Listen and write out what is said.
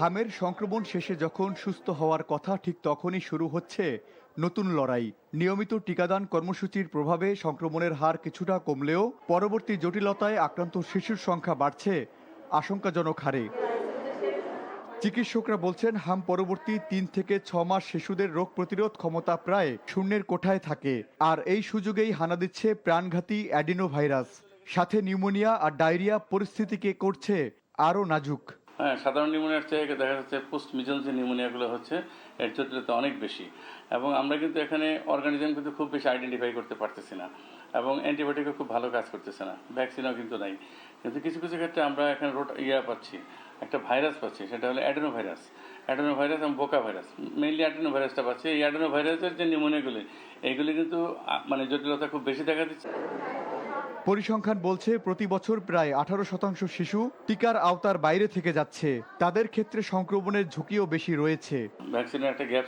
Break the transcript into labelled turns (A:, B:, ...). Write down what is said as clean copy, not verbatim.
A: হামের সংক্রমণ শেষে যখন সুস্থ হওয়ার কথা ঠিক তখনই শুরু হচ্ছে নতুন লড়াই। নিয়মিত টিকাদান কর্মসূচির প্রভাবে সংক্রমণের হার কিছুটা কমলেও পরবর্তী জটিলতায় আক্রান্ত শিশুর সংখ্যা বাড়ছে আশঙ্কাজনক হারে। চিকিৎসকরা বলছেন হাম পরবর্তী ৩ থেকে ৬ মাস শিশুদের রোগ প্রতিরোধ ক্ষমতা প্রায় শূন্যের কোঠায় থাকে, আর এই সুযোগেই হানা দিচ্ছে প্রাণঘাতী অ্যাডিনোভাইরাস। সাথে নিউমোনিয়া আর ডায়রিয়া পরিস্থিতিকে করছে আরও নাজুক।
B: হ্যাঁ, সাধারণ নিউমোনিয়ার চেয়ে দেখা যাচ্ছে পোস্ট মিজেলস যে নিউমোনিয়াগুলো হচ্ছে এর জটিলতা অনেক বেশি, এবং আমরা কিন্তু এখানে অর্গানিজম কিন্তু খুব বেশি আইডেন্টিফাই করতে পারতেছি না, এবং অ্যান্টিবায়োটিকও খুব ভালো কাজ করতেছে না, ভ্যাকসিনও কিন্তু নাই। কিন্তু কিছু কিছু ক্ষেত্রে আমরা এখানে পাচ্ছি, একটা ভাইরাস পাচ্ছি, সেটা হলো অ্যাডেনোভাইরাস এবং বোকা ভাইরাস, মেইনলি অ্যাডেনোভাইরাসটা পাচ্ছি। এই অ্যাডেনোভাইরাসের যে নিউমোনিয়াগুলি এইগুলি কিন্তু মানে জটিলতা খুব বেশি দেখা দিচ্ছে।
A: পরিসংখ্যান বলছে প্রতি বছর প্রায় 18% শিশু টিকার আওতার বাইরে থেকে যাচ্ছে। তাদের ক্ষেত্রে সংক্রমণের ঝুঁকিও বেশি রয়েছে।
B: ভ্যাকসিনের একটা গ্যাপ